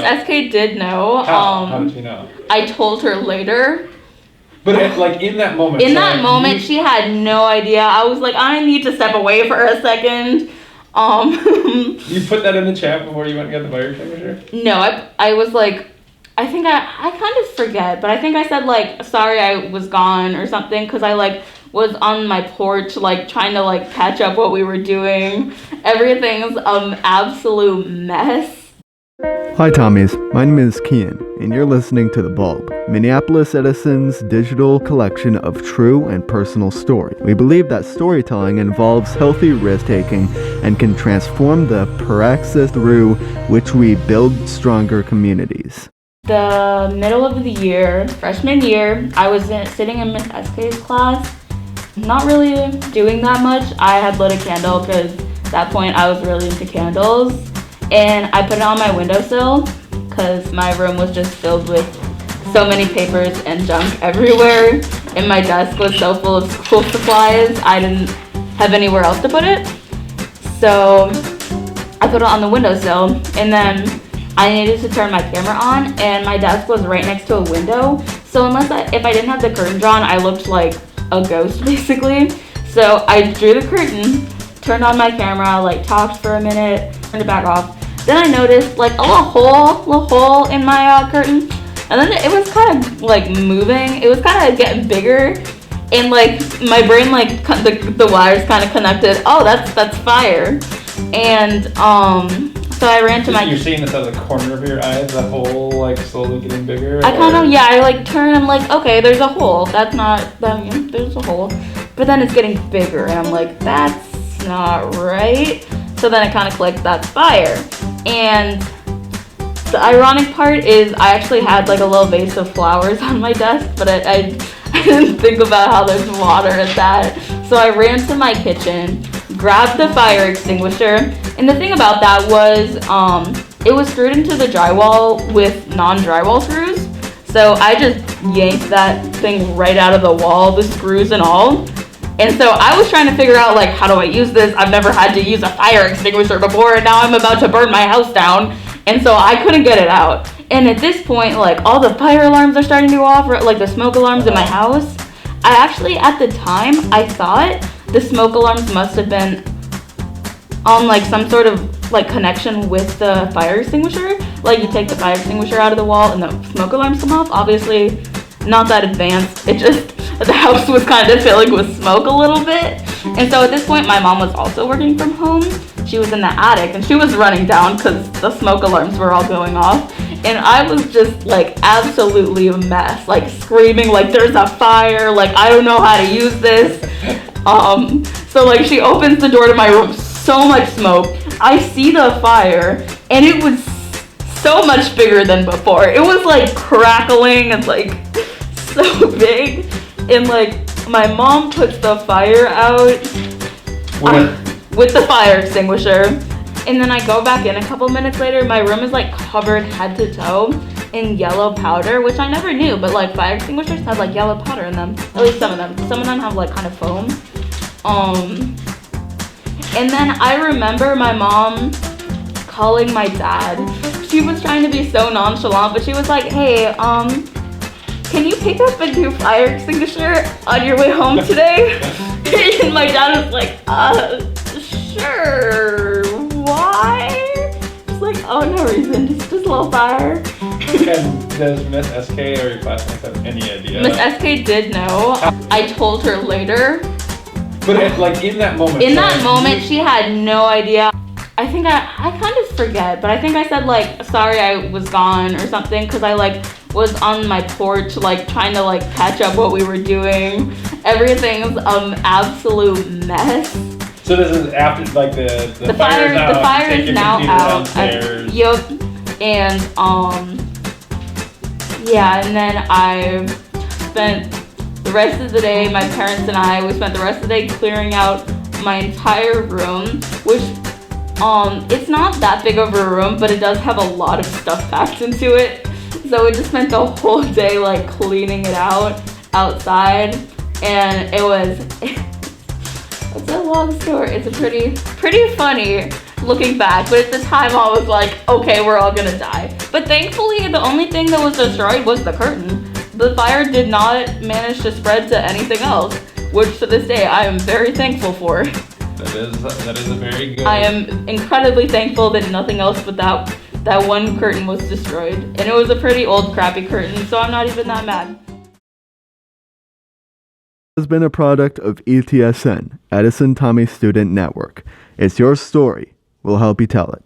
SK did know. How did she know? I told her later. But in that moment. She had no idea. I was like, I need to step away for a second. You put that in the chat before you went and got the fire extinguisher? No, I was like, I think I kind of forget, but I think I said like, sorry I was gone or something, because I like was on my porch like trying to like catch up what we were doing. Everything's absolute mess. Hi Tommies, my name is Kian, and you're listening to The Bulb, Minneapolis Edison's digital collection of true and personal story. We believe that storytelling involves healthy risk-taking and can transform the praxis through which we build stronger communities. The middle of the year, freshman year, I was sitting in Miss SK's class, not really doing that much. I had lit a candle because at that point I was really into candles. And I put it on my windowsill because my room was just filled with so many papers and junk everywhere. And my desk was so full of school supplies, I didn't have anywhere else to put it. So I put it on the windowsill, and then I needed to turn my camera on, and my desk was right next to a window. So if I didn't have the curtain drawn, I looked like a ghost basically. So I drew the curtain, turned on my camera, like talked for a minute, turned it back off. Then I noticed like a little hole in my curtain, and then it was kind of like moving. It was kind of getting bigger, and like my brain like the wires kind of connected. Oh, that's fire, and so I ran to my. You're seeing this out of the corner of your eye, the hole like slowly getting bigger. I like turn. I'm like, okay, there's a hole. That's not that. There's a hole, but then it's getting bigger, and I'm like, that's not right. So then it kind of clicked, that's fire. And the ironic part is I actually had like a little vase of flowers on my desk, but I didn't think about how there's water at that. So I ran to my kitchen, grabbed the fire extinguisher, and the thing about that was it was screwed into the drywall with non-drywall screws. So I just yanked that thing right out of the wall, the screws and all. And so I was trying to figure out, like, how do I use this? I've never had to use a fire extinguisher before, and now I'm about to burn my house down. And so I couldn't get it out. And at this point, like, all the fire alarms are starting to go off, like the smoke alarms in my house. I actually, at the time, I thought the smoke alarms must have been on, like, some sort of, like, connection with the fire extinguisher. Like, you take the fire extinguisher out of the wall and the smoke alarms come off. Obviously, not that advanced. It just... the house was kind of filling with smoke a little bit. And so at this point, my mom was also working from home. She was in the attic, and she was running down because the smoke alarms were all going off. And I was just like absolutely a mess, like screaming like there's a fire, like I don't know how to use this. So like she opens the door to my room, so much smoke. I see the fire, and it was so much bigger than before. It was like crackling and like so big. And like my mom puts the fire out with the fire extinguisher, and then I go back in a couple minutes later. My room is like covered head to toe in yellow powder, which I never knew, but like fire extinguishers have like yellow powder in them. At least some of them. Some of them have like kind of foam. And then I remember my mom calling my dad. She was trying to be so nonchalant, but she was like, hey, can you pick up a new fire extinguisher on your way home today? And my dad was like, sure, why? Just like, oh, no reason, just a little fire. And does Miss SK or your classmates have any idea? Miss SK did know. I told her later. But in that moment. In that moment, she had no idea. I think I kind of forget, but I think I said like, sorry I was gone or something, because I like was on my porch like trying to like catch up what we were doing. Everything's absolute mess. So this is after like the fire is out. The fire is now out. Downstairs. And yeah, and then I spent the rest of the day, my parents and we spent the rest of the day clearing out my entire room, which it's not that big of a room, but it does have a lot of stuff packed into it. So we just spent the whole day like cleaning it out outside, and it's a long story. It's a pretty funny. looking back, but at the time I was like, okay, we're all gonna die. But thankfully, the only thing that was destroyed was the curtain. The fire did not manage to spread to anything else, which to this day I am very thankful for. That is a very good. I am incredibly thankful that nothing else but that one curtain was destroyed. And it was a pretty old, crappy curtain, so I'm not even that mad. Has been a product of ETSN, Edison Tommy Student Network. It's your story. We'll help you tell it.